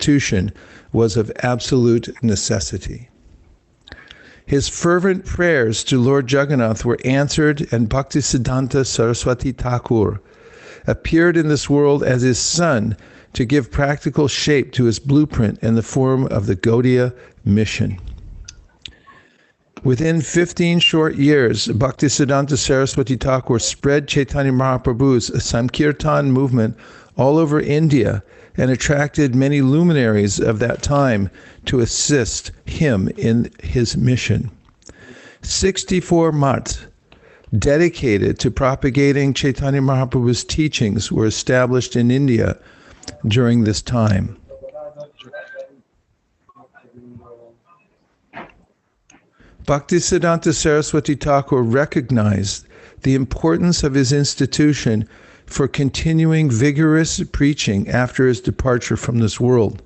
institution was of absolute necessity. His fervent prayers to Lord Jagannath were answered, and Bhaktisiddhanta Saraswati Thakur appeared in this world as his son to give practical shape to his blueprint in the form of the Gaudiya mission. Within 15 short years, Bhaktisiddhanta Saraswati Thakur spread Chaitanya Mahaprabhu's Sankirtan movement all over India and attracted many luminaries of that time to assist him in his mission. 64 matts dedicated to propagating Chaitanya Mahaprabhu's teachings were established in India during this time. Bhaktisiddhanta Saraswati Thakur recognized the importance of his institution for continuing vigorous preaching after his departure from this world.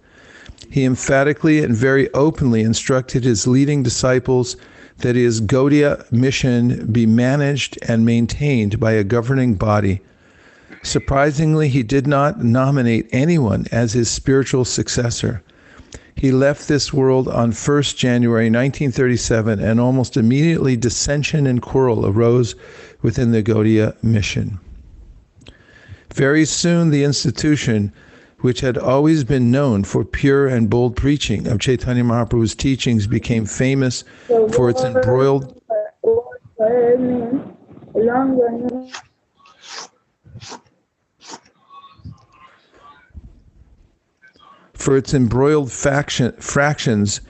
He emphatically and very openly instructed his leading disciples that his Gaudiya mission be managed and maintained by a governing body. Surprisingly, he did not nominate anyone as his spiritual successor. He left this world on 1st January 1937, and almost immediately dissension and quarrel arose within the Gaudiya mission. Very soon the institution, which had always been known for pure and bold preaching of Chaitanya Mahaprabhu's teachings, became famous for its embroiled fractions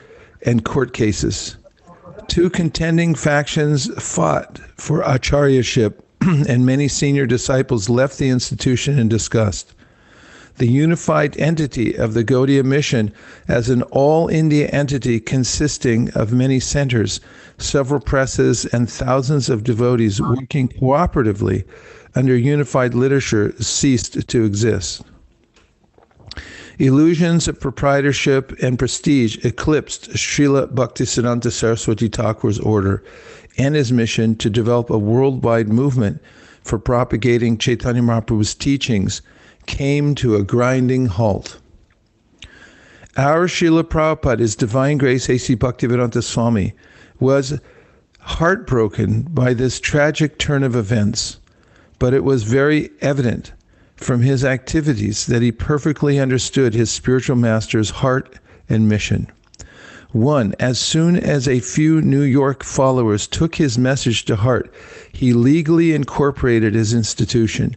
and court cases. Two contending factions fought for acharyaship, and many senior disciples left the institution in disgust. The unified entity of the Gaudiya mission as an all-India entity consisting of many centers, several presses, and thousands of devotees working cooperatively under unified literature ceased to exist. Illusions of proprietorship and prestige eclipsed Srila Bhaktisiddhanta Saraswati Thakur's order and his mission to develop a worldwide movement for propagating Chaitanya Mahaprabhu's teachings came to a grinding halt. Our Srila Prabhupada, His Divine Grace A.C. Bhaktivedanta Swami, was heartbroken by this tragic turn of events, but it was very evident from his activities that he perfectly understood his spiritual master's heart and mission. One, as soon as a few New York followers took his message to heart, he legally incorporated his institution.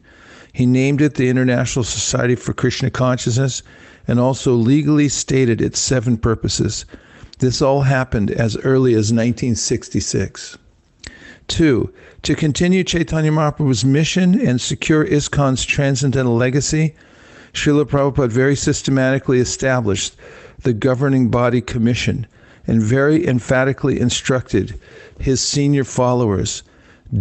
He named it the International Society for Krishna Consciousness and also legally stated its 7 purposes. This all happened as early as 1966. 2, to continue Chaitanya Mahaprabhu's mission and secure ISKCON's transcendental legacy, Srila Prabhupada very systematically established the governing body commission and very emphatically instructed his senior followers,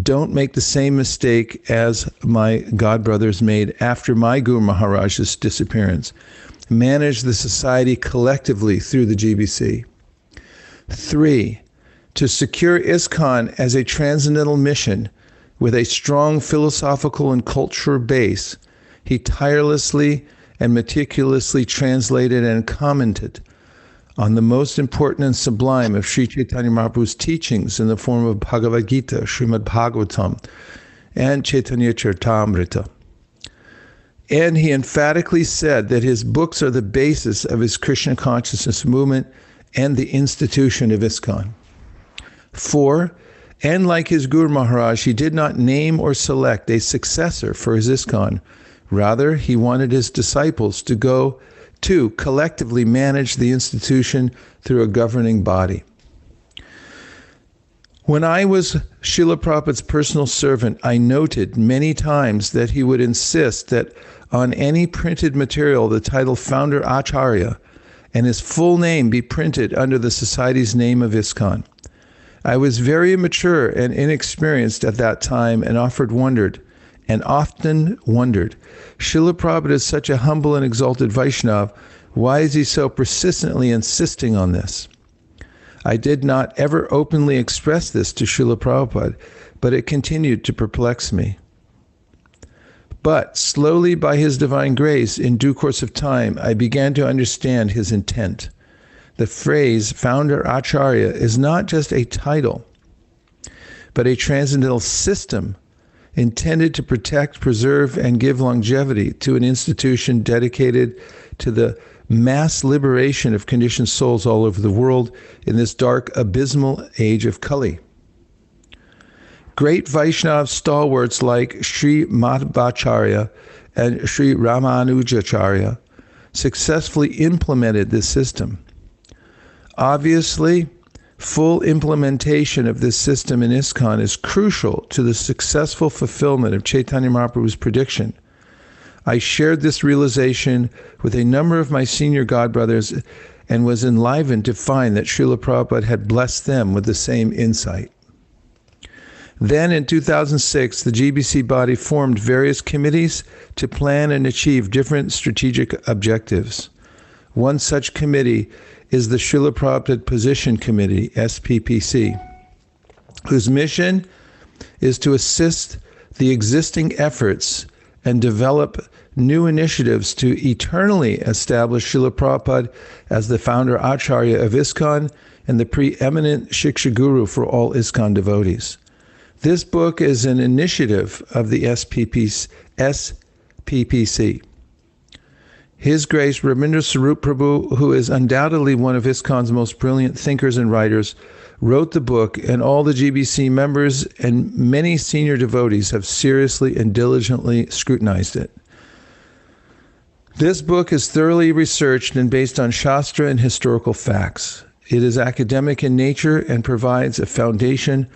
don't make the same mistake as my godbrothers made after my Guru Maharaj's disappearance. Manage the society collectively through the GBC. 3, to secure ISKCON as a transcendental mission with a strong philosophical and cultural base, he tirelessly and meticulously translated and commented on the most important and sublime of Sri Chaitanya Mahaprabhu's teachings in the form of Bhagavad Gita, Srimad Bhagavatam, and Chaitanya Charitamrita. And he emphatically said that his books are the basis of his Krishna consciousness movement and the institution of ISKCON. 4, and like his Guru Maharaj, he did not name or select a successor for his ISKCON. Rather, he wanted his disciples to collectively manage the institution through a governing body. When I was Srila Prabhupada's personal servant, I noted many times that he would insist that on any printed material the title Founder Acharya and his full name be printed under the society's name of ISKCON. I was very immature and inexperienced at that time and often wondered, Srila Prabhupada is such a humble and exalted Vaishnava, why is he so persistently insisting on this? I did not ever openly express this to Srila Prabhupada, but it continued to perplex me. But slowly, by his divine grace, in due course of time, I began to understand his intent. The phrase founder Acharya is not just a title, but a transcendental system intended to protect, preserve, and give longevity to an institution dedicated to the mass liberation of conditioned souls all over the world in this dark, abysmal age of Kali. Great Vaishnava stalwarts like Sri Madhvacharya and Sri Ramanujacharya successfully implemented this system. Obviously, full implementation of this system in ISKCON is crucial to the successful fulfillment of Chaitanya Mahaprabhu's prediction. I shared this realization with a number of my senior godbrothers and was enlivened to find that Srila Prabhupada had blessed them with the same insight. Then in 2006, the GBC body formed various committees to plan and achieve different strategic objectives. One such committee is the Srila Prabhupada Position Committee, SPPC, whose mission is to assist the existing efforts and develop new initiatives to eternally establish Srila Prabhupada as the founder Acharya of ISKCON and the preeminent Shiksha Guru for all ISKCON devotees. This book is an initiative of the SPPC. His Grace Rabindra Sarup Prabhu, who is undoubtedly one of ISKCON's most brilliant thinkers and writers, wrote the book, and all the GBC members and many senior devotees have seriously and diligently scrutinized it. This book is thoroughly researched and based on Shastra and historical facts. It is academic in nature and provides a foundation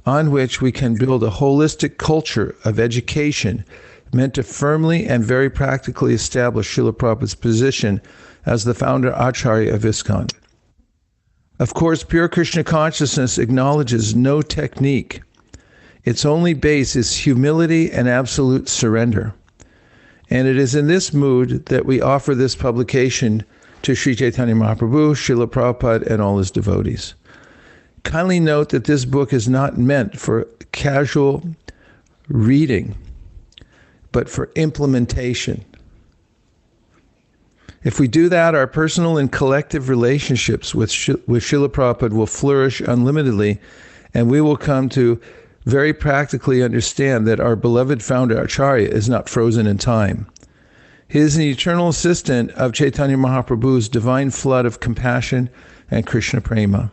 on which we can build a holistic culture of education meant to firmly and very practically establish Srila Prabhupada's position as the founder Acharya of ISKCON. Of course, pure Krishna consciousness acknowledges no technique. Its only base is humility and absolute surrender. And it is in this mood that we offer this publication to Sri Chaitanya Mahaprabhu, Srila Prabhupada, and all his devotees. Kindly note that this book is not meant for casual reading, but for implementation. If we do that, our personal and collective relationships with Srila Prabhupada will flourish unlimitedly, and we will come to very practically understand that our beloved founder Acharya is not frozen in time. He is an eternal assistant of Chaitanya Mahaprabhu's divine flood of compassion and Krishna prema.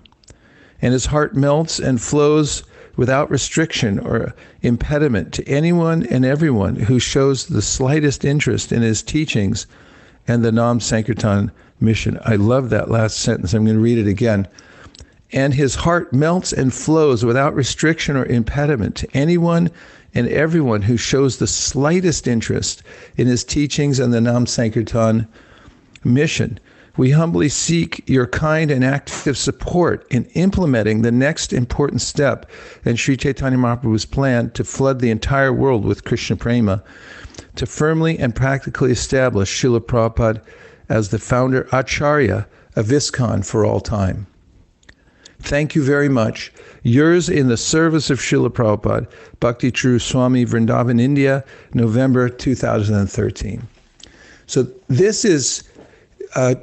And his heart melts and flows without restriction or impediment to anyone and everyone who shows the slightest interest in his teachings and the Nam Sankirtan mission. I love that last sentence. I'm going to read it again. And his heart melts and flows without restriction or impediment to anyone and everyone who shows the slightest interest in his teachings and the Nam Sankirtan mission. We humbly seek your kind and active support in implementing the next important step in Sri Chaitanya Mahaprabhu's plan to flood the entire world with Krishna prema, to firmly and practically establish Srila Prabhupada as the founder Acharya of ISKCON for all time. Thank you very much. Yours in the service of Srila Prabhupada, Bhakti Caru Swami, Vrindavan, India, November 2013. So this is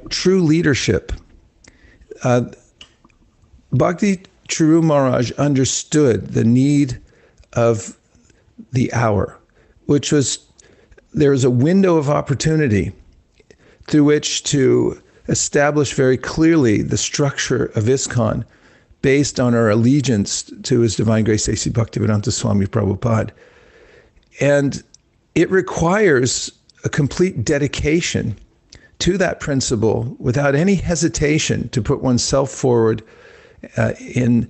true leadership. Bhakti Caru Maharaj understood the need of the hour, which was there was a window of opportunity through which to establish very clearly the structure of ISKCON based on our allegiance to His Divine Grace A.C. Bhaktivedanta Swami Prabhupada. And it requires a complete dedication to that principle without any hesitation to put oneself forward to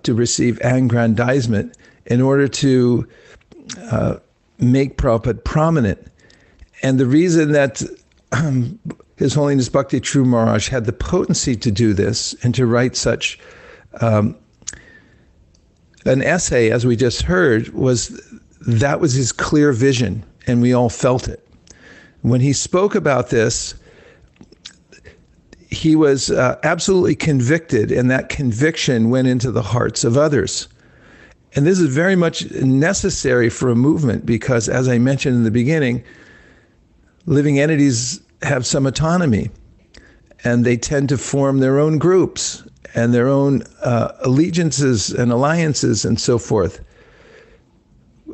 receive aggrandizement in order to make Prabhupada prominent. And the reason that His Holiness Bhakti Caru Maharaj had the potency to do this and to write such an essay, as we just heard, was his clear vision, and we all felt it. When he spoke about this, he was absolutely convicted, and that conviction went into the hearts of others. And this is very much necessary for a movement because, as I mentioned in the beginning, living entities have some autonomy, and they tend to form their own groups and their own allegiances and alliances and so forth.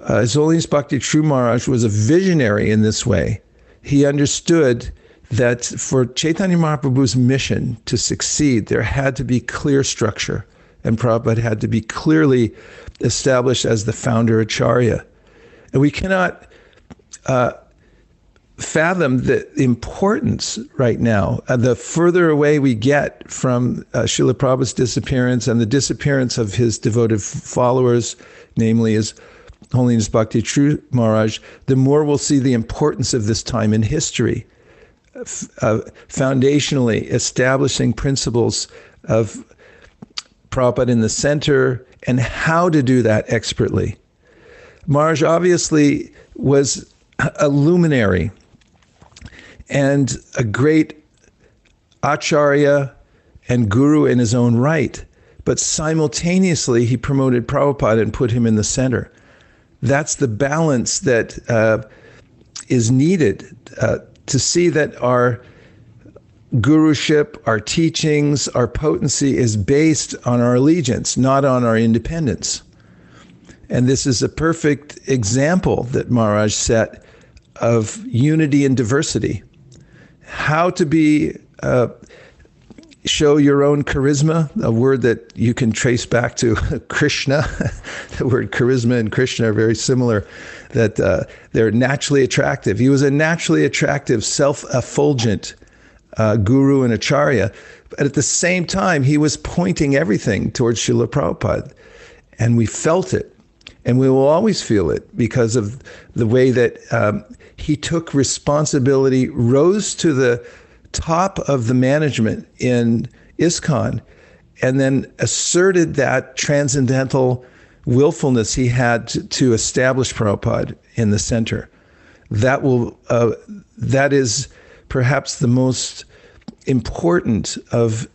His Holiness Bhakti Caru Maharaj was a visionary in this way. He understood that for Chaitanya Mahaprabhu's mission to succeed, there had to be clear structure, and Prabhupada had to be clearly established as the founder Acharya. And we cannot fathom the importance right now. The further away we get from Srila Prabhupada's disappearance and the disappearance of his devoted followers, namely his Holiness Bhakti Caru Maharaj, the more we'll see the importance of this time in history, foundationally establishing principles of Prabhupada in the center and how to do that expertly. Maharaj obviously was a luminary and a great Acharya and guru in his own right, but simultaneously he promoted Prabhupada and put him in the center. That's the balance that is needed to see that our guruship, our teachings, our potency is based on our allegiance, not on our independence. And this is a perfect example that Maharaj set of unity and diversity. How to be, show your own charisma, a word that you can trace back to Krishna. The word charisma and Krishna are very similar, that they're naturally attractive. He was a naturally attractive, self-effulgent guru and Acharya, but at the same time, he was pointing everything towards Srila Prabhupada, and we felt it, and we will always feel it because of the way that he took responsibility, rose to the top of the management in ISKCON, and then asserted that transcendental willfulness he had to establish Prabhupada in the center. That is perhaps the most important of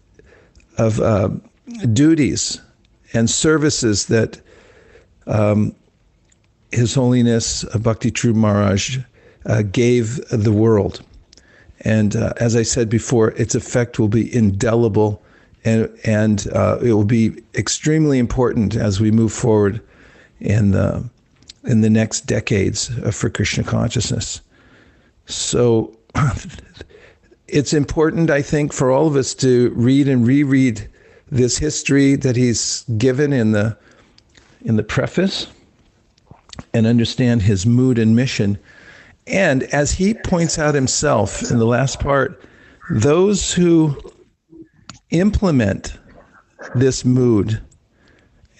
duties and services that His Holiness Bhakti Caru Maharaj gave the world. And as I said before, its effect will be indelible, and it will be extremely important as we move forward in the next decades for Krishna consciousness. So it's important, I think, for all of us to read and reread this history that he's given in the preface and understand his mood and mission. And as he points out himself in the last part, those who implement this mood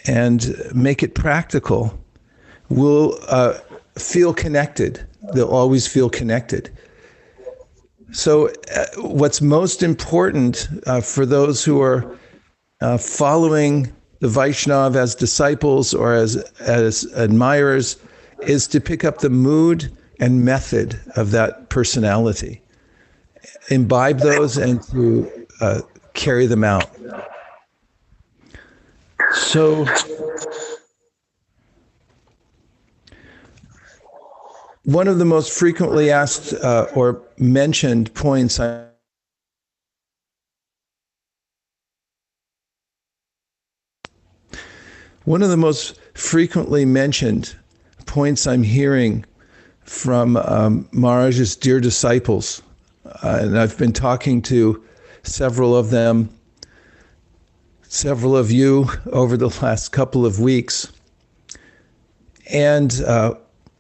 and make it practical will feel connected. They'll always feel connected. So what's most important for those who are following the Vaishnava as disciples or as admirers is to pick up the mood and method of that personality, imbibe those, and to carry them out. So one of the most frequently asked or mentioned points I'm hearing from Maharaj's dear disciples, and I've been talking to several of them, several of you over the last couple of weeks. And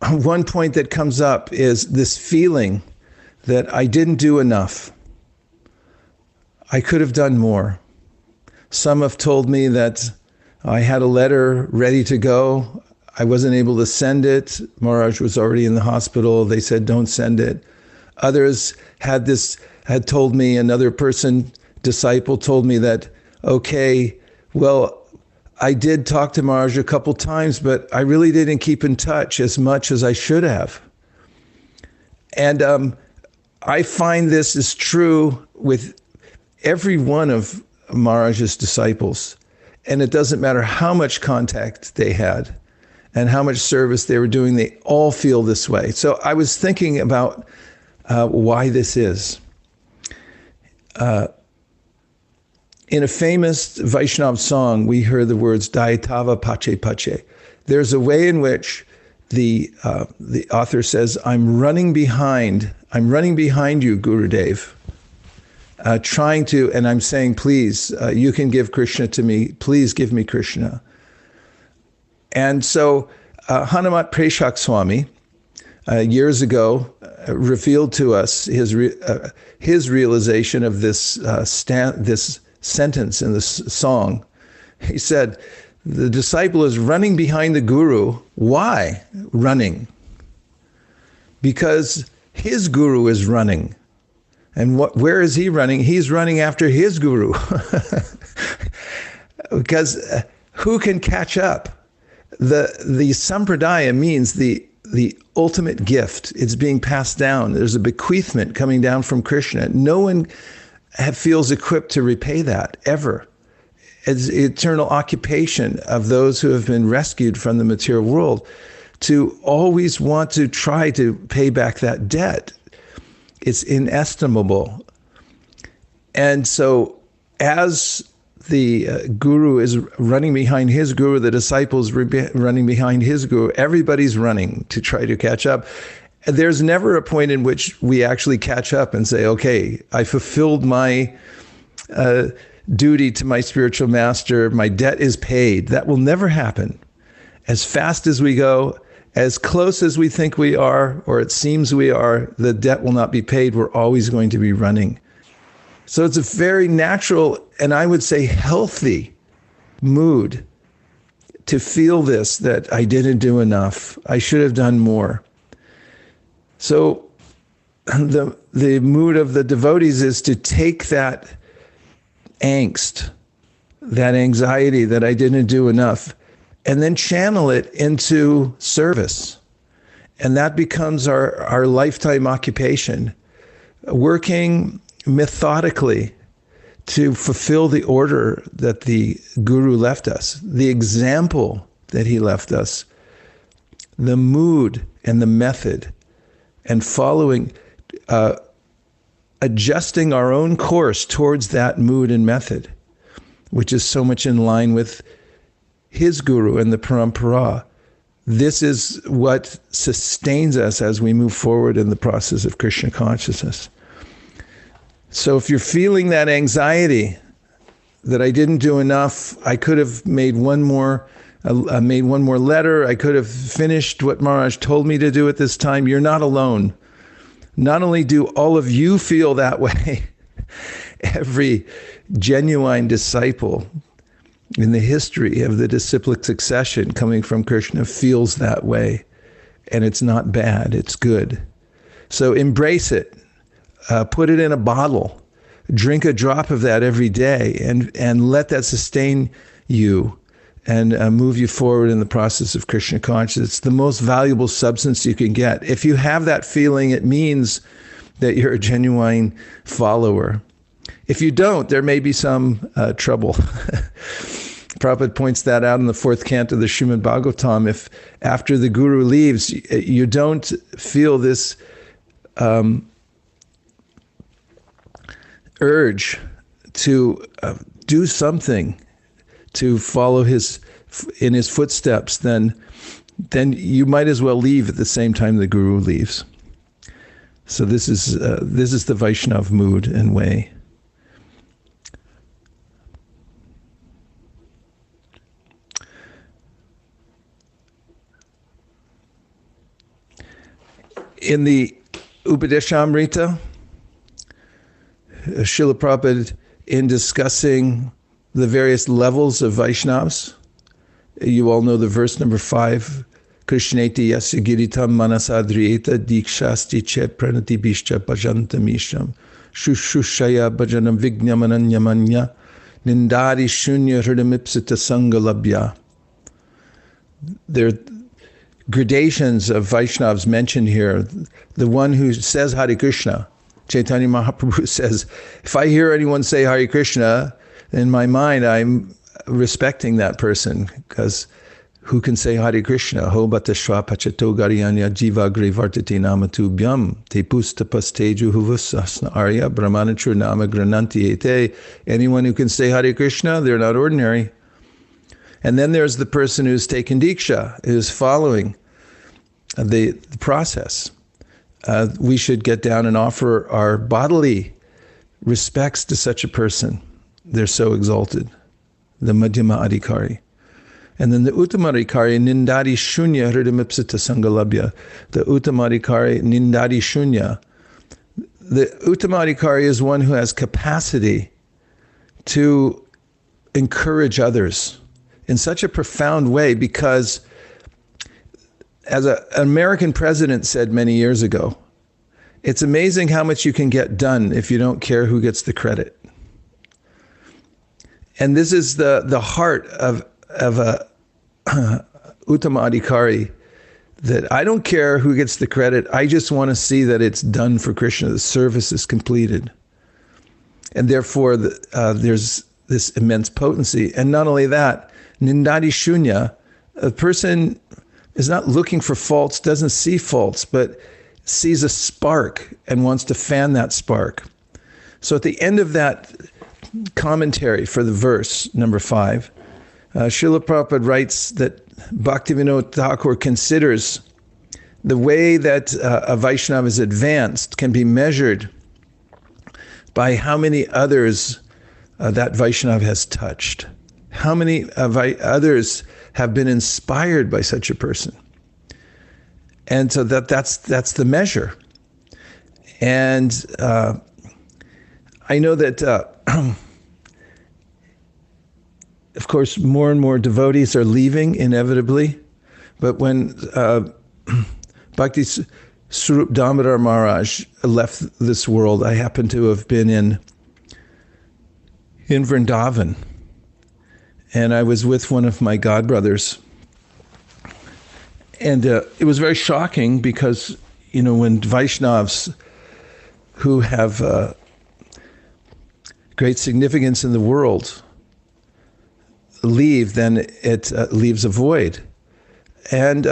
one point that comes up is this feeling that I didn't do enough. I could have done more. Some have told me that I had a letter ready to go. I wasn't able to send it. Maharaj was already in the hospital. They said, don't send it. Others had told me, another disciple told me that, okay, well, I did talk to Maharaj a couple times, but I really didn't keep in touch as much as I should have. And I find this is true with every one of Maharaj's disciples. And it doesn't matter how much contact they had and how much service they were doing, they all feel this way. So I was thinking about why this is. In a famous Vaishnava song, we heard the words Dayatava Pache Pache. There's a way in which the author says, I'm running behind you, Gurudev, trying to, and I'm saying, please, you can give Krishna to me. Please give me Krishna. And so Hanumat Preshak Swami, years ago, revealed to us his realization of this this sentence in this song. He said, the disciple is running behind the guru. Why running? Because his guru is running. And where is he running? He's running after his guru. Because who can catch up? The sampradaya means the ultimate gift. It's being passed down. There's a bequeathment coming down from Krishna. No one feels equipped to repay that, ever. It's eternal occupation of those who have been rescued from the material world to always want to try to pay back that debt. It's inestimable. And so as the guru is running behind his guru, the disciples running behind his guru, everybody's running to try to catch up. There's never a point in which we actually catch up and say, okay, I fulfilled my duty to my spiritual master. My debt is paid. That will never happen. As fast as we go, as close as we think we are, or it seems we are, the debt will not be paid. We're always going to be running. So it's a very natural, and I would say healthy mood to feel this, that I didn't do enough. I should have done more. So the mood of the devotees is to take that angst, that anxiety that I didn't do enough, and then channel it into service. And that becomes our lifetime occupation, working methodically to fulfill the order that the guru left us, the example that he left us, the mood and the method, and following, adjusting our own course towards that mood and method, which is so much in line with his guru and the parampara. This is what sustains us as we move forward in the process of Krishna consciousness. So if you're feeling that anxiety, that I didn't do enough, I could have made one more letter, I could have finished what Maharaj told me to do at this time, you're not alone. Not only do all of you feel that way, every genuine disciple in the history of the disciplic succession coming from Krishna feels that way. And it's not bad, it's good. So embrace it. Put it in a bottle. Drink a drop of that every day and let that sustain you and move you forward in the process of Krishna consciousness. It's the most valuable substance you can get. If you have that feeling, it means that you're a genuine follower. If you don't, there may be some trouble. Prabhupada points that out in the 4th canto of the Srimad Bhagavatam. If after the guru leaves, you don't feel this urge to do something to follow in his footsteps, then you might as well leave at the same time the guru leaves. So this is the Vaishnava mood and way. In the Upadeshamrita, Srila Prabhupada, in discussing the various levels of Vaishnavas, you all know the verse number 5, Krishneti yasya giritam manasadriyeta dikshasti che pranati bishcha bhajantamisham shushushaya bhajanam vignamananyamanya nindari shunya hridamipsita sangalabhya. There are gradations of Vaishnavas mentioned here. The one who says Hare Krishna, Chaitanya Mahaprabhu says, if I hear anyone say Hare Krishna, in my mind, respecting that person, because who can say Hare Krishna? Ho batashva pachato garyanya jiva grivartiti namatu byam te pustapasteju huvasasna arya brahmanachur nama grananti ete. Anyone who can say Hare Krishna, they're not ordinary. And then there's the person who's taken Diksha, who's following the process. We should get down and offer our bodily respects to such a person. They're so exalted. The Madhyama Adhikari. And then the Uttamadhikari, Nindadi Shunya Hridamipsita Sangalabhya. The Uttamadhikari, Nindadi Shunya. The Uttamadhikari is one who has capacity to encourage others in such a profound way, because as an American president said many years ago, it's amazing how much you can get done if you don't care who gets the credit. And this is the heart of a Uttama Adhikari, that I don't care who gets the credit. I just want to see that it's done for Krishna. The service is completed. And therefore, there's this immense potency. And not only that, Nindadi Shunya, a person is not looking for faults, doesn't see faults, but sees a spark and wants to fan that spark. So at the end of that commentary for the verse, number 5, Srila Prabhupada writes that Bhaktivinoda Thakur considers the way that a Vaishnava is advanced can be measured by how many others that Vaishnava has touched. How many others have been inspired by such a person? And so that's the measure. And I know that, of course, more and more devotees are leaving inevitably. But when Bhakti Swarup Damodar Maharaj left this world, I happened to have been in Vrindavan. And I was with one of my godbrothers. And it was very shocking because, when Vaishnavas who have great significance in the world leave, then it leaves a void. And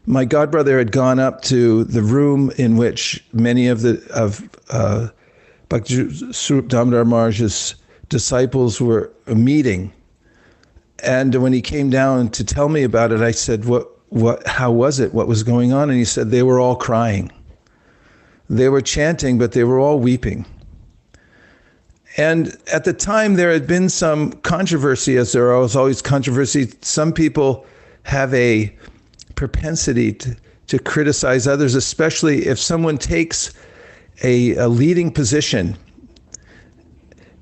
my godbrother had gone up to the room in which many of Bhakti Swarup Damodar Maharaj's disciples were meeting. And when he came down to tell me about it, I said, how was it? What was going on? And he said, they were all crying. They were chanting, but they were all weeping. And at the time, there had been some controversy, as there was always controversy. Some people have a propensity to criticize others, especially if someone takes a leading position.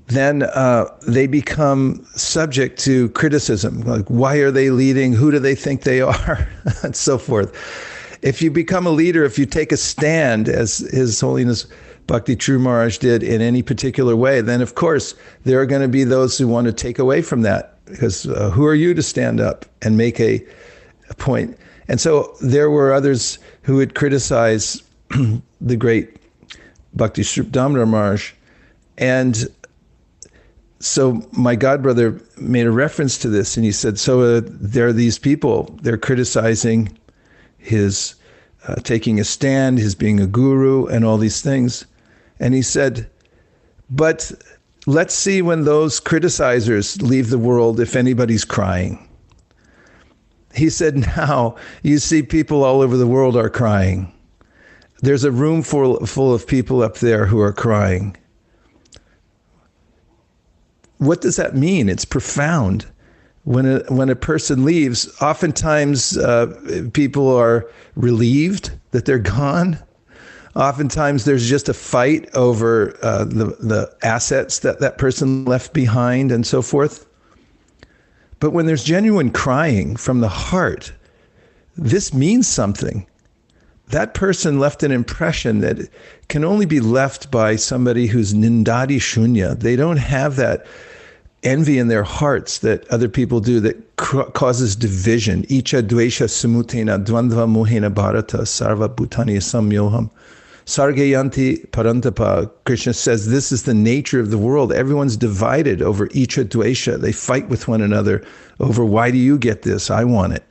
Then they become subject to criticism. Like, why are they leading? Who do they think they are? And so forth. If you become a leader, if you take a stand, as His Holiness Bhakti True Maharaj did, in any particular way, then of course there are going to be those who want to take away from that. Because who are you to stand up and make a point? And so there were others who would criticize the great Bhakti Swarup Damodar Maharaj. And so my godbrother made a reference to this, and he said, so there are these people, they're criticizing his taking a stand, his being a guru, and all these things. And he said, but let's see when those criticizers leave the world if anybody's crying. He said, now you see people all over the world are crying. There's a room full of people up there who are crying. What does that mean? It's profound. When a person leaves, oftentimes people are relieved that they're gone. Oftentimes there's just a fight over the assets that person left behind and so forth. But when there's genuine crying from the heart, this means something. That person left an impression that can only be left by somebody who's nindadi shunya. They don't have that envy in their hearts that other people do that causes division. Icha dvesha samutena dvandva mohena bharata sarva bhutani samyoham Sargayanti Parantapa, Krishna says this is the nature of the world. Everyone's divided over Icha Dvesha. They fight with one another over, why do you get this? I want it.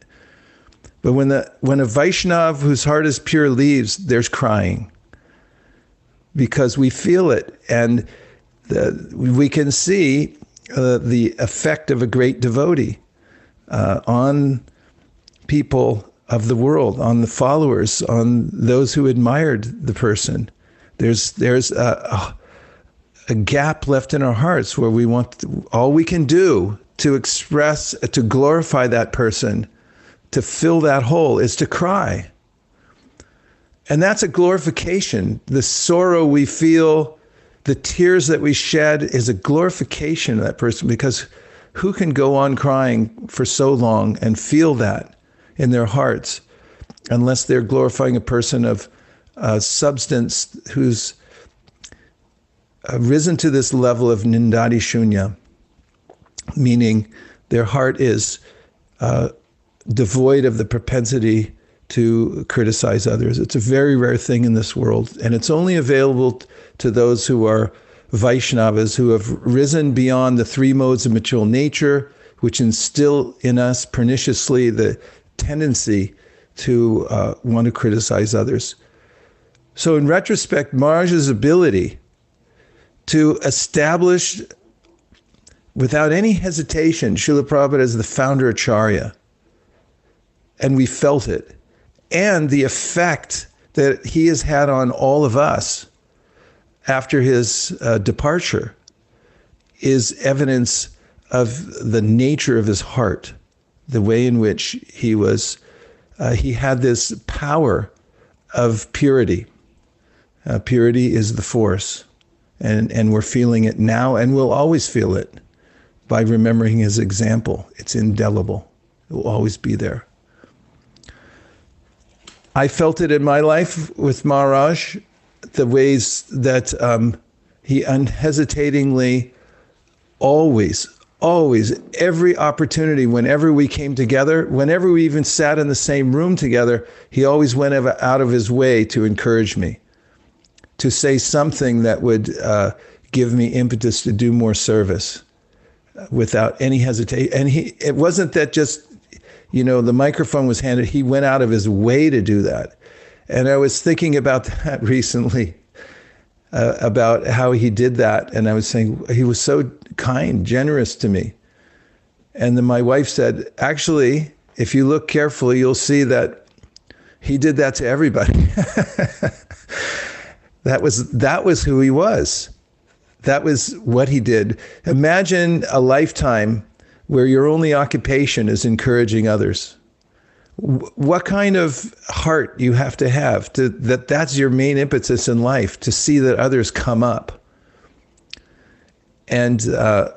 But when a Vaishnava whose heart is pure leaves, there's crying. Because we feel it, and we can see the effect of a great devotee on people of the world, on the followers, on those who admired the person. There's a gap left in our hearts where we want all we can do to express, to glorify that person, to fill that hole, is to cry. And that's a glorification. The sorrow we feel, the tears that we shed, is a glorification of that person, because who can go on crying for so long and feel that in their hearts unless they're glorifying a person of substance who's risen to this level of nindadi shunya, meaning their heart is devoid of the propensity to criticize others. It's a very rare thing in this world, and it's only available to those who are Vaishnavas, who have risen beyond the three modes of material nature, which instill in us perniciously the tendency to want to criticize others. So in retrospect, Maharaj's ability to establish, without any hesitation, Srila Prabhupada as the founder Acharya, and we felt it, and the effect that he has had on all of us after his departure, is evidence of the nature of his heart, the way in which he was, he had this power of purity. Purity is the force, and we're feeling it now, and we'll always feel it by remembering his example. It's indelible. It will always be there. I felt it in my life with Maharaj, the ways that he unhesitatingly, always, every opportunity, whenever we came together, whenever we even sat in the same room together, he always went out of his way to encourage me, to say something that would give me impetus to do more service without any hesitation. And it wasn't that just, the microphone was handed, he went out of his way to do that. And I was thinking about that recently, about how he did that. And I was saying, he was so kind, generous to me. And then my wife said, actually, if you look carefully, you'll see that he did that to everybody. That was who he was. That was what he did. Imagine a lifetime where your only occupation is encouraging others. What kind of heart you have to have that's your main impetus in life, to see that others come up. And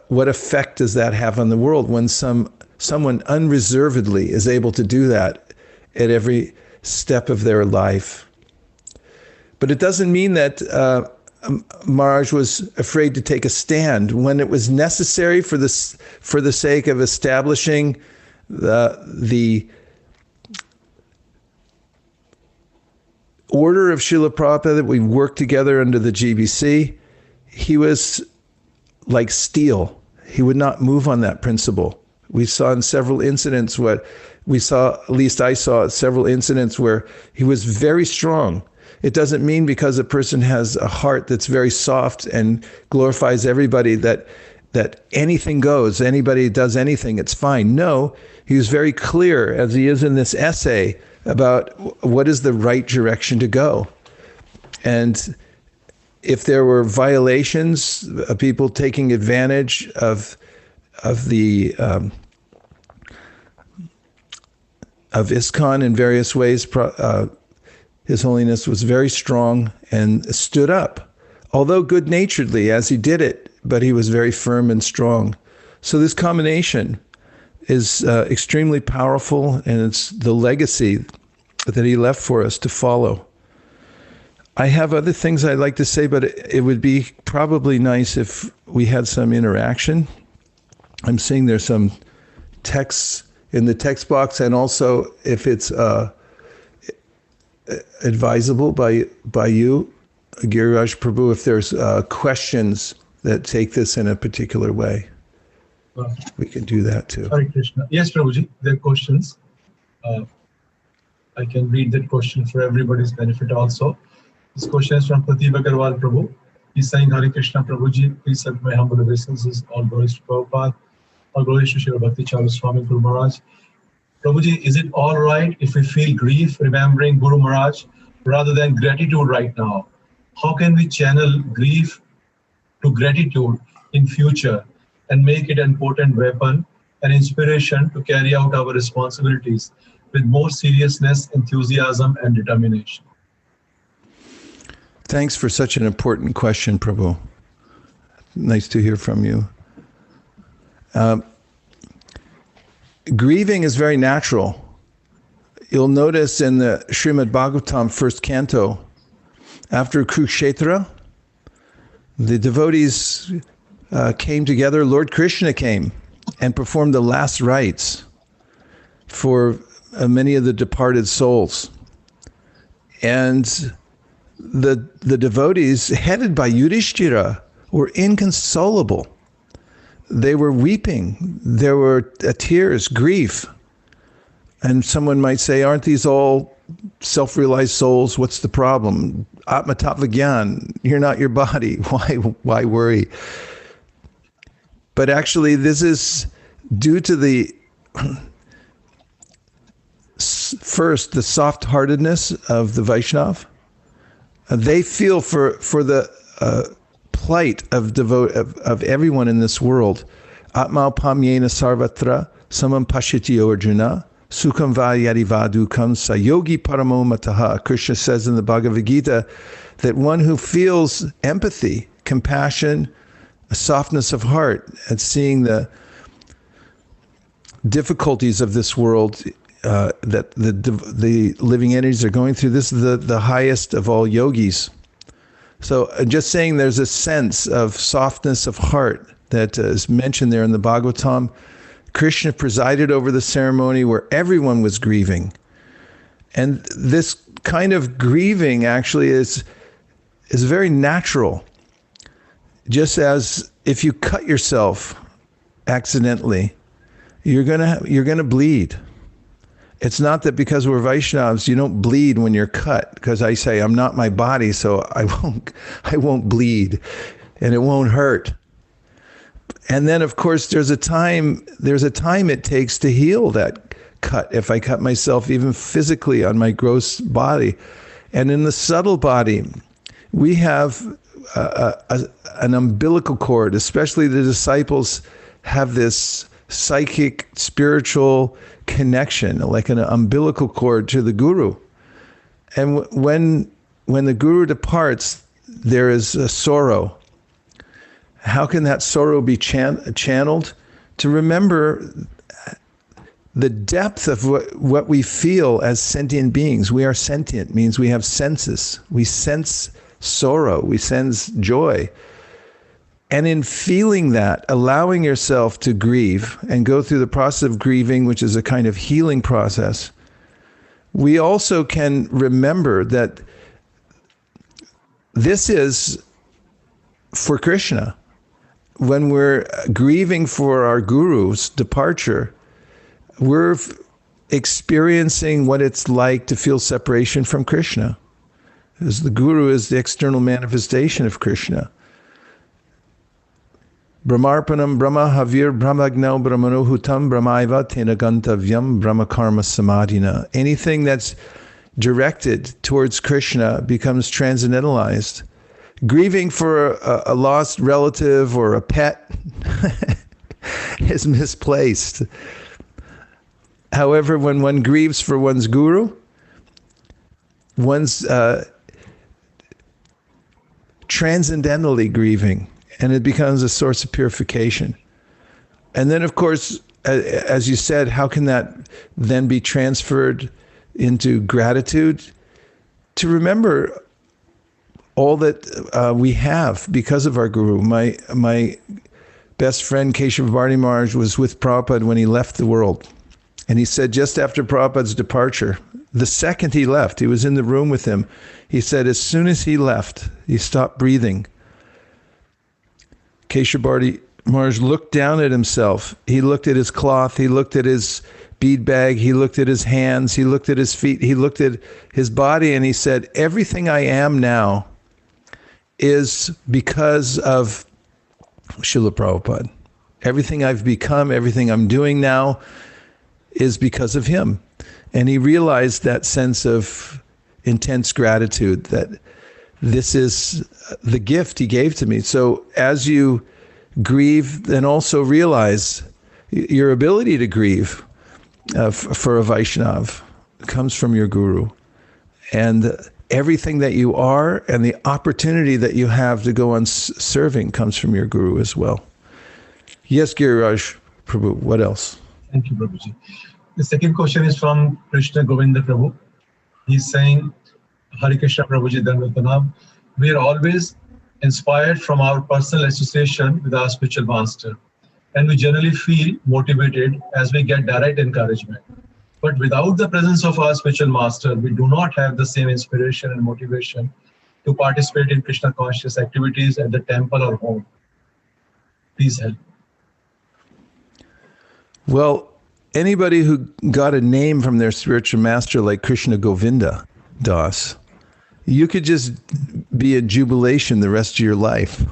what effect does that have on the world when someone unreservedly is able to do that at every step of their life? But it doesn't mean that Maharaj was afraid to take a stand when it was necessary for the sake of establishing the order of Srila Prabhupada, that we worked together under the GBC. He was like steel. He would not move on that principle. We saw in several incidents at least I saw several incidents where he was very strong. It doesn't mean because a person has a heart that's very soft and glorifies everybody that anything goes, anybody does anything, it's fine. No, he was very clear, as he is in this essay, about what is the right direction to go. And if there were violations, people taking advantage of ISKCON in various ways, His Holiness was very strong and stood up, although good-naturedly as he did it, but he was very firm and strong. So this combination is extremely powerful, and it's the legacy that he left for us to follow. I have other things I'd like to say, but it would be probably nice if we had some interaction. I'm seeing there's some texts in the text box, and also if it's advisable by you, Giriraj Prabhu, if there's questions that take this in a particular way. We can do that too. Hare Krishna. Yes, Prabhuji, there are questions. I can read that question for everybody's benefit also. This question is from Pratibha Agarwal Prabhu. He's saying, Hare Krishna Prabhuji, please accept my humble obeisances. All glories to Prabhupada. All glories to Srila Bhakti Caru Swami Guru Maharaj. Prabhuji, is it all right if we feel grief remembering Guru Maharaj rather than gratitude right now? How can we channel grief to gratitude in future and make it an important weapon and inspiration to carry out our responsibilities with more seriousness, enthusiasm, and determination? Thanks for such an important question, Prabhu. Nice to hear from you. Grieving is very natural. You'll notice in the Srimad Bhagavatam first canto, after Kurukshetra, the devotees came together. Lord Krishna came and performed the last rites for many of the departed souls. And the devotees, headed by Yudhishthira, were inconsolable. They were weeping. There were tears, grief. And someone might say, aren't these all self-realized souls? What's the problem? Atma Tattva Gyan, you're not your body. Why worry? But actually, this is due to the first, the soft-heartedness of the Vaishnava. They feel for the plight of everyone in this world. Atma pamyena sarvatra samam pashyati Arjuna sukham va yadi va dukam sayogi paramo mataha. Krishna says in the Bhagavad Gita that one who feels empathy, compassion, a softness of heart at seeing the difficulties of this world that the living entities are going through, this is the highest of all yogis. So just saying there's a sense of softness of heart that is mentioned there in the Bhagavatam. Krishna presided over the ceremony where everyone was grieving. And this kind of grieving actually is very natural. Just as if you cut yourself accidentally, you're gonna bleed. It's not that because we're Vaishnavas, you don't bleed when you're cut, because I say, I'm not my body, so I won't bleed and it won't hurt. And then of course there's a time it takes to heal that cut. If I cut myself even physically on my gross body. And in the subtle body, we have an umbilical cord, especially the disciples have this psychic, spiritual connection, like an umbilical cord to the Guru. And when the Guru departs, there is a sorrow. How can that sorrow be channeled? To remember the depth of what we feel as sentient beings. We are sentient, means we have senses. We sense sorrow, we sense joy. And in feeling that, allowing yourself to grieve and go through the process of grieving, which is a kind of healing process, we also can remember that this is for Krishna. When we're grieving for our Guru's departure, we're experiencing what it's like to feel separation from Krishna. Because the Guru is the external manifestation of Krishna. Brahmarpanam Brahma Havir Brahmagnau Brahmanohutam Brahmaiva Tena Gantavyam Brahma Karma Samadhina. Anything that's directed towards Krishna becomes transcendentalized. Grieving for a lost relative or a pet is misplaced. However, when one grieves for one's Guru, one's transcendentally grieving, and it becomes a source of purification. And then, of course, as you said, how can that then be transferred into gratitude? To remember all that we have because of our Guru. My best friend Keshav Bharti Maharaj was with Prabhupada when he left the world. And he said just after Prabhupada's departure, The second he left, he was in the room with him. He said, as soon as he left, he stopped breathing. Keshavarti Maharaj looked down at himself. He looked at his cloth. He looked at his bead bag. He looked at his hands. He looked at his feet. He looked at his body, and he said, everything I am now is because of Srila Prabhupada. Everything I've become, everything I'm doing now is because of him. And he realized that sense of intense gratitude, that this is the gift he gave to me. So as you grieve, then also realize your ability to grieve for a Vaishnava comes from your Guru. And everything that you are and the opportunity that you have to go on serving comes from your Guru as well. Yes, Giriraj Prabhu, what else? Thank you, Prabhuji. The second question is from Krishna Govinda Prabhu. He's saying, Hare Krishna Prabhuji Dhanvatana, we are always inspired from our personal association with our spiritual master, and we generally feel motivated as we get direct encouragement. But without the presence of our spiritual master, we do not have the same inspiration and motivation to participate in Krishna conscious activities at the temple or home. Please help. Well, anybody who got a name from their spiritual master like Krishna Govinda Das, you could just be in jubilation the rest of your life.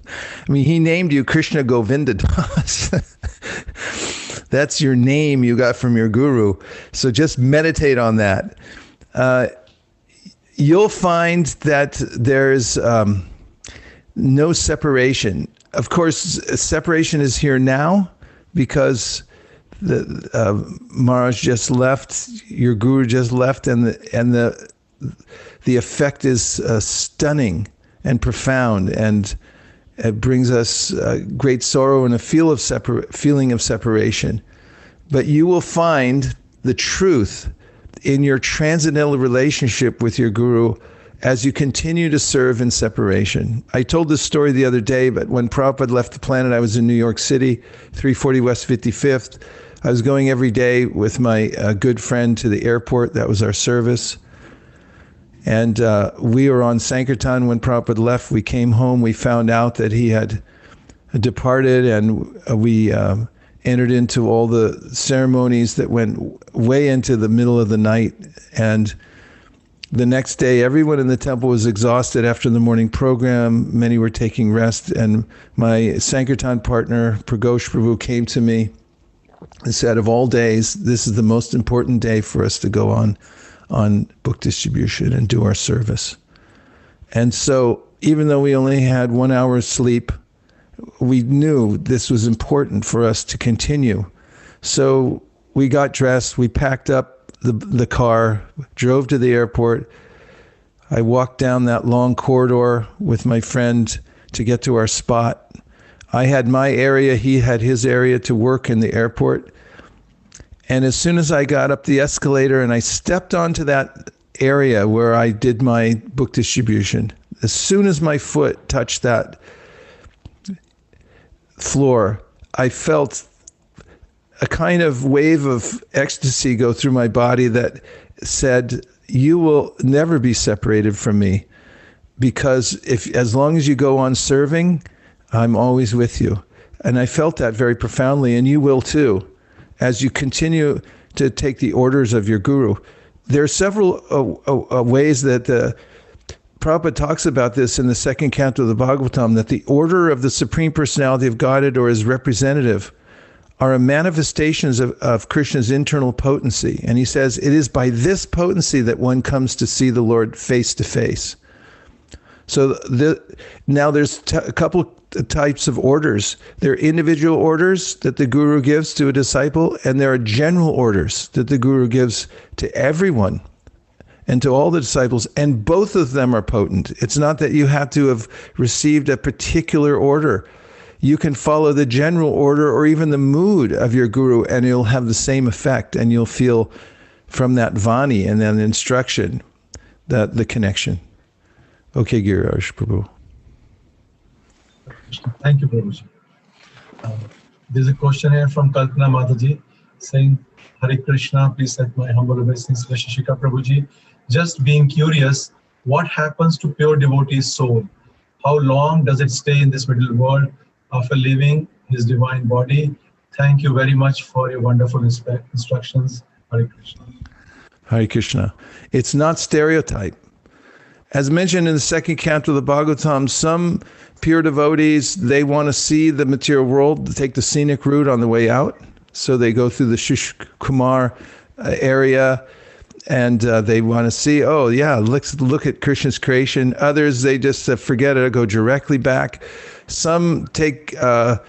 I mean, he named you Krishna Govinda Das. That's your name you got from your guru. So just meditate on that. You'll find that there's no separation. Of course, separation is here now because the Maharaj just left, your guru just left, and the effect is stunning and profound, and it brings us great sorrow and a feeling of separation. But you will find the truth in your transcendental relationship with your guru as you continue to serve in separation. I told this story the other day, but when Prabhupada left the planet, I was in New York City, 340 West 55th. I was going every day with my good friend to the airport. That was our service. And we were on Sankirtan when Prabhupada left. We came home. We found out that he had departed, and we entered into all the ceremonies that went way into the middle of the night. And the next day, everyone in the temple was exhausted after the morning program. Many were taking rest. And my Sankirtan partner, Pragosh Prabhu, came to me and said, of all days, this is the most important day for us to go on book distribution and do our service. And so even though we only had 1 hour's sleep, we knew this was important for us to continue. So we got dressed, we packed up the car, drove to the airport. I walked down that long corridor with my friend to get to our spot. I had my area, he had his area to work in the airport. And as soon as I got up the escalator and I stepped onto that area where I did my book distribution, as soon as my foot touched that floor, I felt a kind of wave of ecstasy go through my body that said, you will never be separated from me, because as long as you go on serving, I'm always with you. And I felt that very profoundly, and you will too, as you continue to take the orders of your guru. There are several ways that Prabhupada talks about this in the second canto of the Bhagavatam, that the order of the Supreme Personality of Godhead or his representative are manifestations of Krishna's internal potency. And he says, it is by this potency that one comes to see the Lord face to face. So now there's a couple types of orders. There are individual orders that the guru gives to a disciple, and there are general orders that the guru gives to everyone and to all the disciples, and both of them are potent. It's not that you have to have received a particular order. You can follow the general order or even the mood of your guru, and it'll have the same effect, and you'll feel from that vani and that instruction that the connection. Okay, Giriraj Prabhu. Thank you, Prabhuji. There's a question here from Kalpana Mataji saying, Hare Krishna, please accept my humble obeisance, Vaisesika Prabhuji. Just being curious, what happens to pure devotee's soul? How long does it stay in this middle world after leaving his divine body? Thank you very much for your wonderful instructions. Hare Krishna. Hare Krishna. It's not stereotype. As mentioned in the second canto of the Bhagavatam, some pure devotees, they want to see the material world, to take the scenic route on the way out. So they go through the Shush Kumar area, and they want to see, oh yeah, let's look at Krishna's creation. Others, they just forget it, go directly back. Some take a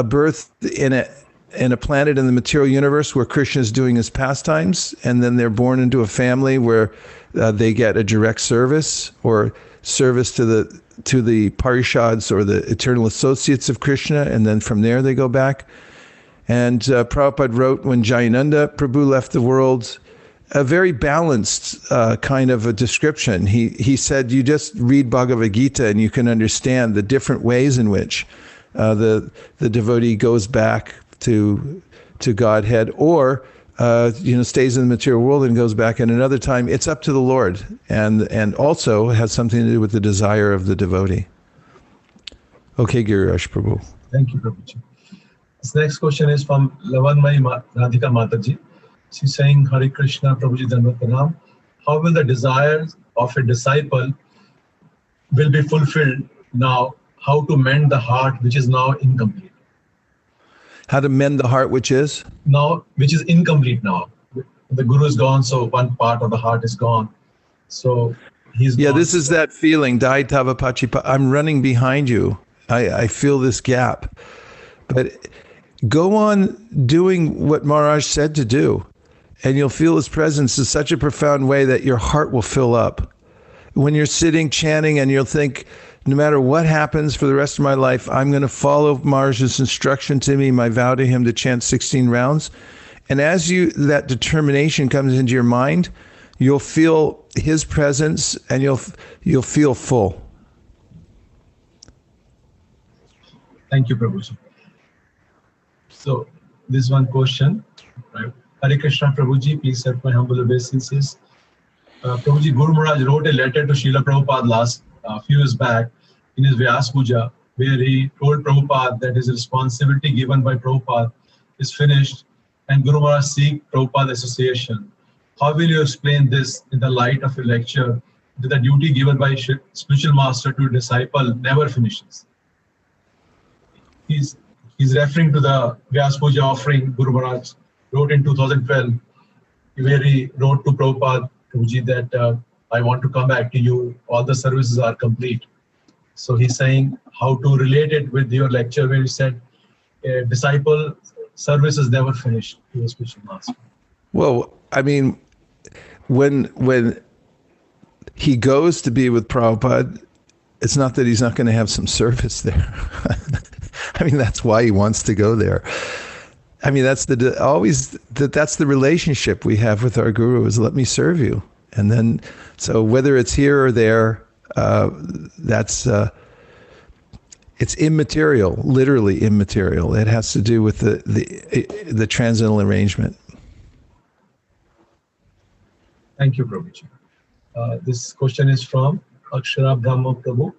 birth in a planet in the material universe where Krishna is doing his pastimes, and then they're born into a family where they get a direct service or service to the parishads or the eternal associates of Krishna, and then from there they go back. And Prabhupada wrote, when Jayananda Prabhu left the world, a very balanced kind of a description. He said, you just read Bhagavad Gita and you can understand the different ways in which the devotee goes back to Godhead, or stays in the material world and goes back. And another time, it's up to the Lord, and also has something to do with the desire of the devotee. Okay, Girish Prabhu. Thank you, Prabhuji. This next question is from Lavanmai Radhika Mataji. She's saying, Hare Krishna, Prabhuji Dandavat Pranam. How will the desires of a disciple will be fulfilled now? How to mend the heart which is now incomplete? How to mend the heart which is? Now, which is incomplete now. The Guru is gone, so one part of the heart is gone. So he's gone. This is that feeling, Dai Tava Pachipa. I'm running behind you. I feel this gap. But go on doing what Maharaj said to do, and you'll feel his presence in such a profound way that your heart will fill up. When you're sitting chanting and you'll think, no matter what happens for the rest of my life, I'm going to follow Maharaj's instruction to me, my vow to him to chant 16 rounds. And as that determination comes into your mind, you'll feel his presence and you'll feel full. Thank you, Prabhuji. So, this one question, right? Hare Krishna, Prabhuji, please accept my humble obeisances. Prabhuji, Guru Maharaj wrote a letter to Srila Prabhupada few years back in his Vyas Puja, where he told Prabhupada that his responsibility given by Prabhupada is finished, and Guru Maharaj seek Prabhupada association. How will you explain this in the light of a lecture that the duty given by spiritual master to a disciple never finishes? He's referring to the Vyas Puja offering Guru Maharaj wrote in 2012, where he wrote to Prabhupada, Prabhuji, that I want to come back to you. All the services are complete. So he's saying how to relate it with your lecture where you said disciple service is never finished to a spiritual master. Well, I mean, when he goes to be with Prabhupada, it's not that he's not going to have some service there. I mean, that's why he wants to go there. I mean, that's the relationship we have with our Guru, is let me serve you. And then, so whether it's here or there, it's immaterial, literally immaterial. It has to do with the transcendental arrangement. Thank you, Prabhuji. This question is from Acharya Brahma Prabhu.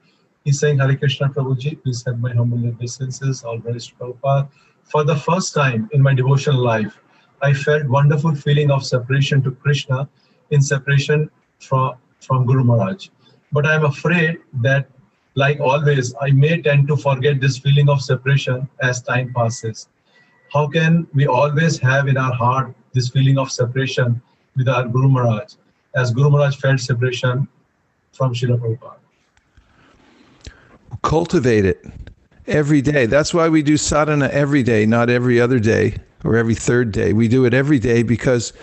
He's saying, Hare Krishna, Prabhuji, please have my humble obeisances, all praise to Prabhupada. For the first time in my devotional life, I felt wonderful feeling of separation to Krishna in separation from Guru Maharaj. But I am afraid that, like always, I may tend to forget this feeling of separation as time passes. How can we always have in our heart this feeling of separation with our Guru Maharaj, as Guru Maharaj felt separation from Srila Prabhupada? Cultivate it every day. That's why we do sadhana every day, not every other day or every third day. We do it every day because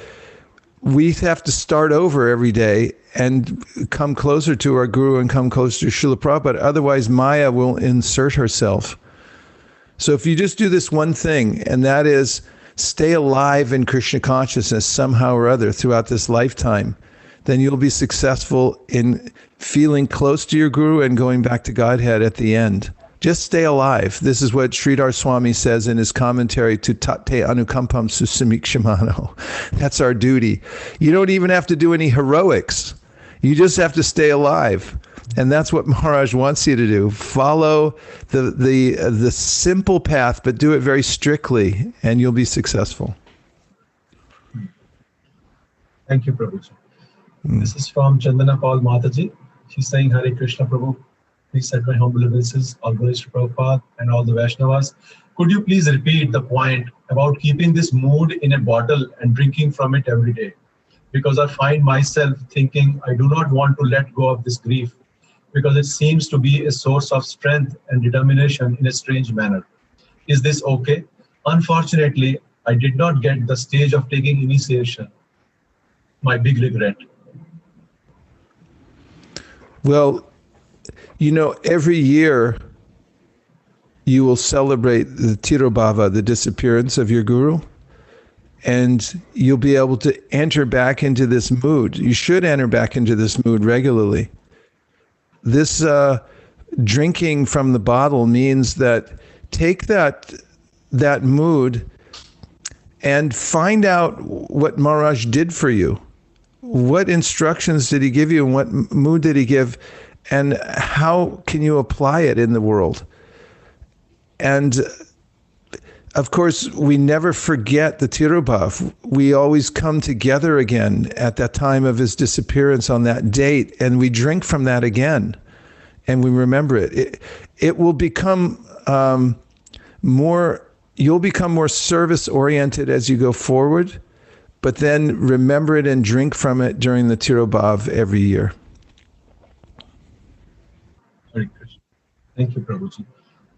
we have to start over every day and come closer to our Guru and come closer to Srila Prabhupada. Otherwise, Maya will insert herself. So if you just do this one thing, and that is stay alive in Krishna consciousness somehow or other throughout this lifetime, then you'll be successful in feeling close to your Guru and going back to Godhead at the end. Just stay alive. This is what Sridhar Swami says in his commentary to Tate Anukampam Susamikshimano. That's our duty. You don't even have to do any heroics. You just have to stay alive. And that's what Maharaj wants you to do. Follow the simple path, but do it very strictly, and you'll be successful. Thank you, Prabhuji. This is from Chandana Paul Mataji. She's saying, Hare Krishna, Prabhu. Please set my humble obeisances, all glories to Prabhupada and all the Vaishnavas. Could you please repeat the point about keeping this mood in a bottle and drinking from it every day? Because I find myself thinking I do not want to let go of this grief, because it seems to be a source of strength and determination in a strange manner. Is this okay? Unfortunately, I did not get the stage of taking initiation. My big regret. Well, you know, every year you will celebrate the Tirobhava, the disappearance of your guru, and you'll be able to enter back into this mood. You should enter back into this mood regularly. This drinking from the bottle means that take that mood and find out what Maharaj did for you. What instructions did he give you, and what mood did he give, and how can you apply it in the world? And of course, we never forget the Tirobhav. We always come together again at that time of his disappearance on that date, and we drink from that again, and we remember it. It will become you'll become more service-oriented as you go forward, but then remember it and drink from it during the Tirobhav every year. Hare Krishna. Thank you, Prabhuji.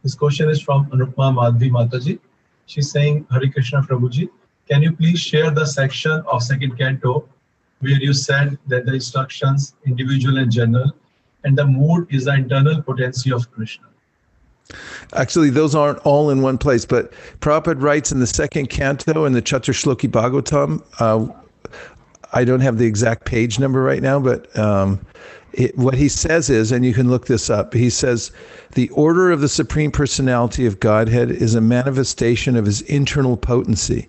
This question is from Anupma Madhvi Mataji. She's saying, Hare Krishna, Prabhuji, can you please share the section of second canto where you said that the instructions, individual and general, and the mood is the internal potency of Krishna? Actually, those aren't all in one place, but Prabhupada writes in the second canto in the Chaturshloki Bhagavatam, I don't have the exact page number right now, but what he says is, and you can look this up, he says, the order of the Supreme Personality of Godhead is a manifestation of his internal potency.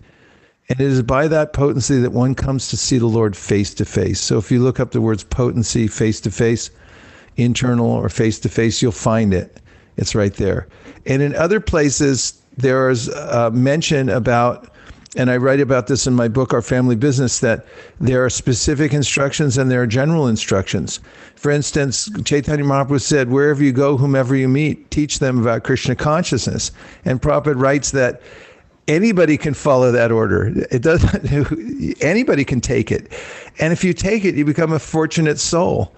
And it is by that potency that one comes to see the Lord face to face. So if you look up the words potency, face to face, internal or face to face, you'll find it. It's right there. And in other places, there's mention about, and I write about this in my book, Our Family Business, that there are specific instructions and there are general instructions. For instance, Chaitanya Mahaprabhu said, wherever you go, whomever you meet, teach them about Krishna consciousness. And Prabhupada writes that anybody can follow that order. It doesn't, anybody can take it. And if you take it, you become a fortunate soul.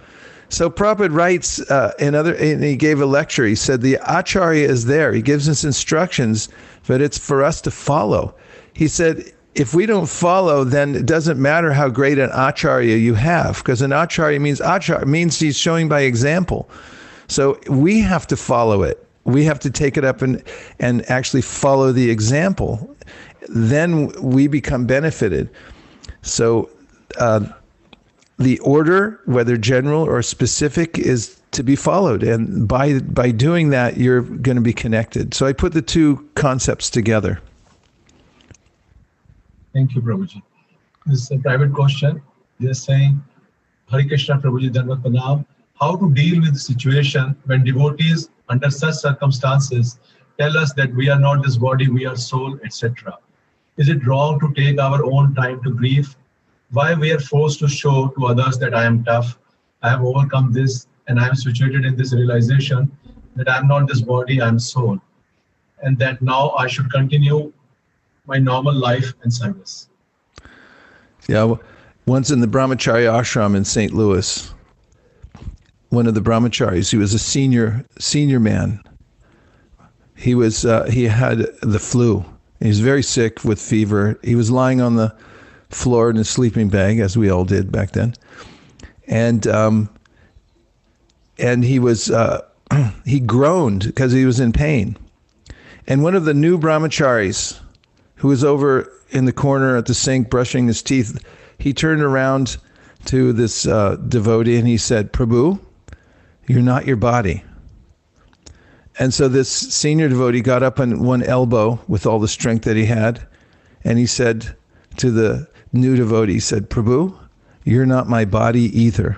So Prabhupada writes, and he gave a lecture, he said, the Acharya is there. He gives us instructions, but it's for us to follow. He said, if we don't follow, then it doesn't matter how great an Acharya you have, because an Acharya means he's showing by example. So we have to follow it. We have to take it up and actually follow the example. Then we become benefited. So the order, whether general or specific, is to be followed. And by doing that, you're going to be connected. So I put the two concepts together. Thank you, Prabhuji. This is a private question. They're saying, Hare Krishna, Prabhuji, Dhanvat Pranam. How to deal with the situation when devotees under such circumstances tell us that we are not this body, we are soul, etc. Is it wrong to take our own time to grieve? Why we are forced to show to others that I am tough, I have overcome this, and I am situated in this realization that I am not this body, I am soul, and that now I should continue my normal life and service. Yeah, once in the Brahmacharya ashram in St. Louis, one of the brahmacharis, he was a senior man. He had the flu. He was very sick with fever. He was lying on the floor in a sleeping bag, as we all did back then. And he was he groaned because he was in pain. And one of the new brahmacharis, who was over in the corner at the sink brushing his teeth, he turned around to this devotee and he said, Prabhu, you're not your body. And so this senior devotee got up on one elbow with all the strength that he had, and he said to the new devotee, he said, "Prabhu, you're not my body either."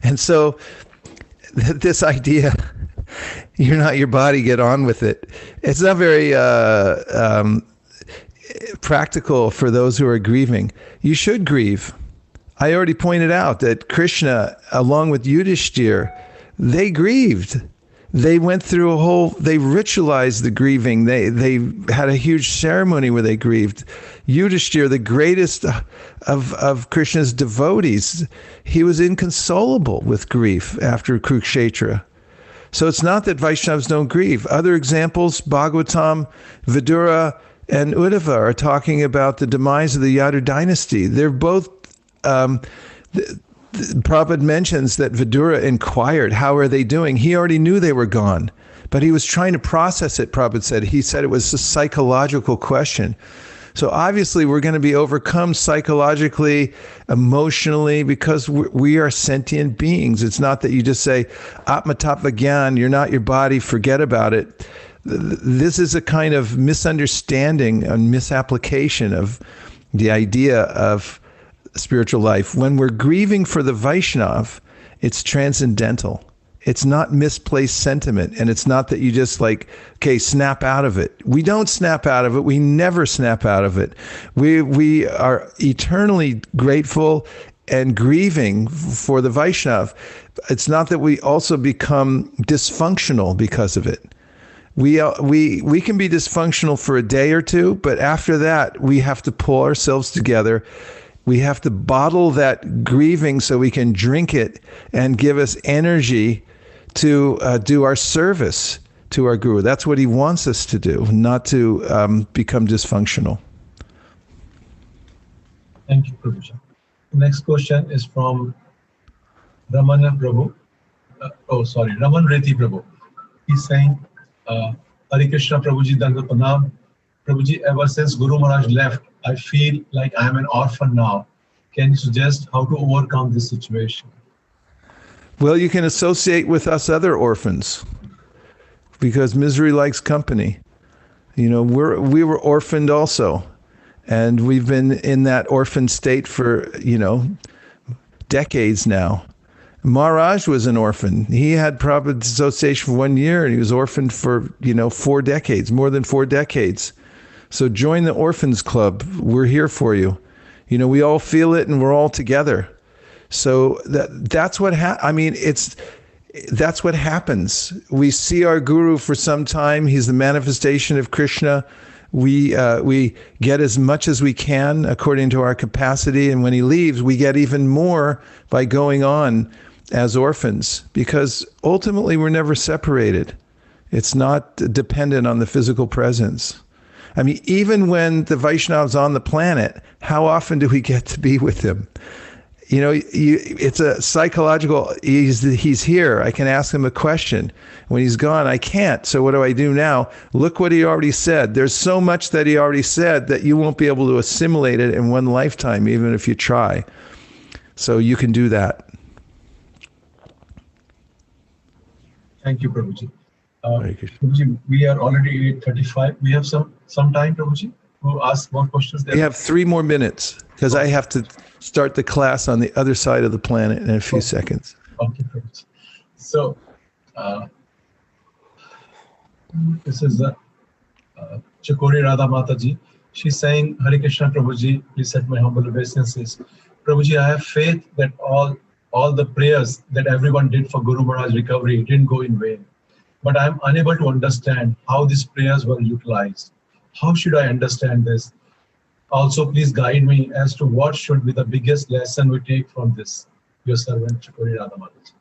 And so this idea, you're not your body, get on with it. It's not very practical for those who are grieving. You should grieve. I already pointed out that Krishna, along with Yudhishthir, they grieved. They went through they ritualized the grieving. They had a huge ceremony where they grieved. Yudhishthir, the greatest of Krishna's devotees, he was inconsolable with grief after Kurukshetra. So it's not that Vaishnavas don't grieve. Other examples, Bhagavatam, Vidura, and Uddhava are talking about the demise of the Yadu dynasty. They're both... Prabhupada mentions that Vidura inquired, how are they doing? He already knew they were gone, but he was trying to process it, Prabhupada said. He said it was a psychological question. So obviously we're going to be overcome psychologically, emotionally, because we are sentient beings. It's not that you just say, Atma Tattva Gyan, you're not your body, forget about it. This is a kind of misunderstanding and misapplication of the idea of spiritual life. When we're grieving for the Vaishnav, it's transcendental. It's not misplaced sentiment. And it's not that you just snap out of it. We don't snap out of it. We never snap out of it. We are eternally grateful and grieving for the Vaishnav. It's not that we also become dysfunctional because of it. We can be dysfunctional for a day or two, but after that, we have to pull ourselves together. We have to bottle that grieving so we can drink it and give us energy to do our service to our Guru. That's what he wants us to do, not to become dysfunctional. Thank you, Prabhuji. The next question is from Ramana Prabhu. Raman Reti Prabhu. He's saying, Hare Krishna Prabhuji, Dandavat Pranam. Prabhuji, ever since Guru Maharaj left, I feel like I am an orphan now. Can you suggest how to overcome this situation? Well, you can associate with us other orphans, because misery likes company. We were orphaned also, and we've been in that orphan state for, decades now. Maharaj was an orphan. He had Prabhupada's association for 1 year, and he was orphaned for, 4 decades, more than 4 decades. So join the Orphans Club. We're here for you. We all feel it, and we're all together. So that's what that's what happens. We see our Guru for some time. He's the manifestation of Krishna. We get as much as we can according to our capacity, and when he leaves, we get even more by going on as orphans, because ultimately we're never separated. It's not dependent on the physical presence. Even when the Vaishnava's on the planet, how often do we get to be with him? It's a psychological, he's here. I can ask him a question. When he's gone, I can't. So what do I do now? Look what he already said. There's so much that he already said that you won't be able to assimilate it in one lifetime, even if you try. So you can do that. Thank you, Prabhuji. Prabhuji, we are already 8:35. We have some time, Prabhuji, to ask more questions there. We have 3 more minutes, because I have to start the class on the other side of the planet in a few seconds. Okay, Prabhuji. So, this is Chakori Radha Mataji. She's saying, Hare Krishna Prabhuji, please set my humble obeisances. Prabhuji, I have faith that all the prayers that everyone did for Guru Maharaj's recovery didn't go in vain. But I'm unable to understand how these prayers were utilized. How should I understand this? Also, please guide me as to what should be the biggest lesson we take from this. Your servant, Chakori Radha Mataji.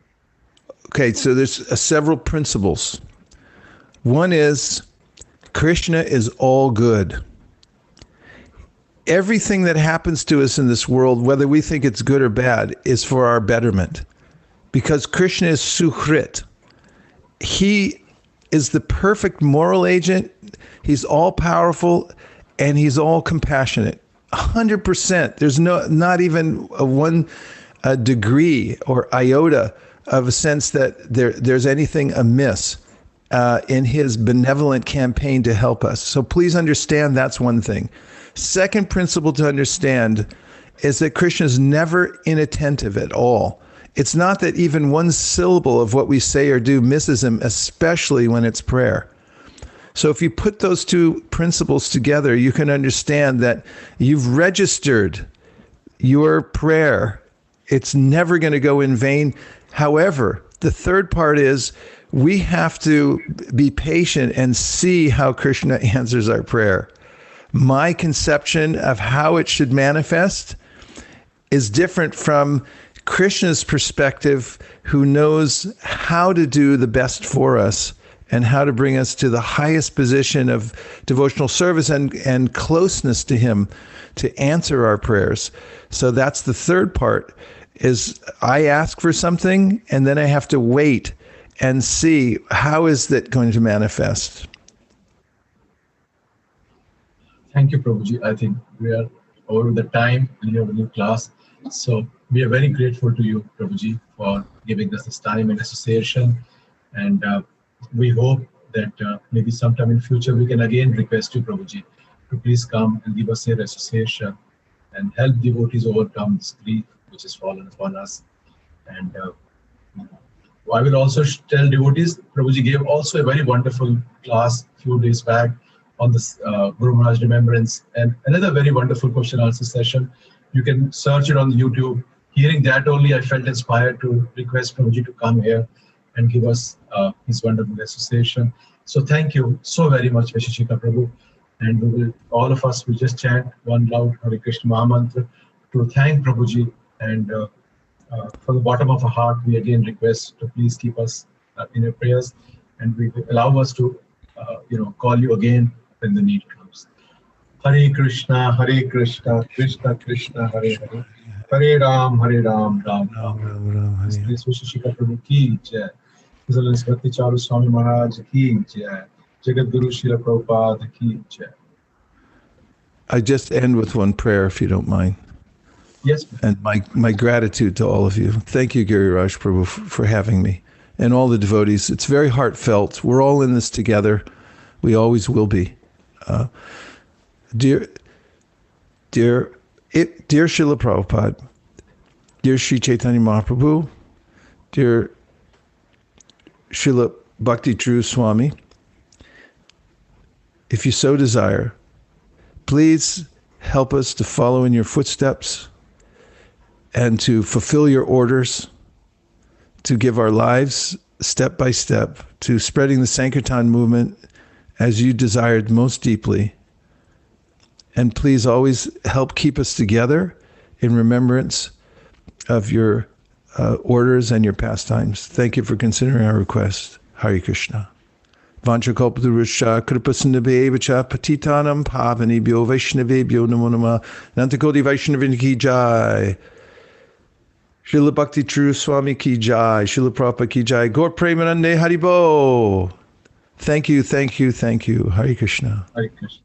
Okay, so there's several principles. One is, Krishna is all good. Everything that happens to us in this world, whether we think it's good or bad, is for our betterment. Because Krishna is Sukhrit. He is the perfect moral agent. He's all powerful, and he's all compassionate. 100%. There's not even a degree or iota of a sense that there's anything amiss. in his benevolent campaign to help us. So please understand that's one thing. Second principle to understand is that Krishna is never inattentive at all. It's not that even one syllable of what we say or do misses him, especially when it's prayer. So if you put those two principles together, you can understand that you've registered your prayer. It's never going to go in vain. However, the third part is we have to be patient and see how Krishna answers our prayer. My conception of how it should manifest is different from Krishna's perspective, who knows how to do the best for us and how to bring us to the highest position of devotional service and closeness to him to answer our prayers. So that's the third part, is I ask for something and then I have to wait and see how is that going to manifest. Thank you, Prabhuji. I think we are over the time and you have a new class. So we are very grateful to you, Prabhuji, for giving us this time and association. And we hope that maybe sometime in future we can again request you, Prabhuji, to please come and give us your association and help devotees overcome this grief which has fallen upon us. And I will also tell devotees, Prabhuji gave also a very wonderful class a few days back on this Guru Maharaj remembrance, and another very wonderful question answer session. You can search it on YouTube. Hearing that only, I felt inspired to request Prabhuji to come here and give us his wonderful association. So thank you so very much, Vaisesika Prabhu. And we will, all of us will just chant one loud Hare Krishna Mahamantra to thank Prabhuji. And from the bottom of our heart, we again request to please keep us in your prayers, and we will allow us to call you again when the need comes. Hare Krishna, Krishna Krishna, Hare Hare. Hare Ram, Ram Ram. Please Vaisesika Prabhu ki jai. His Bhakti Caru Swami Maharaj ki jai. Jagat Guru Srila Prabhupada ki jai. I just end with one prayer, if you don't mind. Yes. And my gratitude to all of you. Thank you, Giriraj Prabhu, for having me. And all the devotees. It's very heartfelt. We're all in this together. We always will be. Dear Srila Prabhupada, dear Sri Chaitanya Mahaprabhu, dear Srila Bhakti Caru Swami, if you so desire, please help us to follow in your footsteps and to fulfill your orders, to give our lives step by step to spreading the Sankirtan movement as you desired most deeply. And please always help keep us together in remembrance of your orders and your pastimes. Thank you for considering our request. Hare Krishna. Vanchakalpatarusha kripasindhabhevacha patitanam pavanebhyo vaishnavebhyo namo namah. Nantakoti Vaishnavin ki jai. Srila Bhakti Caru Swami ki jai. Srila Prabhupada ki jai. Gaur Premanande Haribo. Thank you, thank you, thank you. Hare Krishna. Hare Krishna.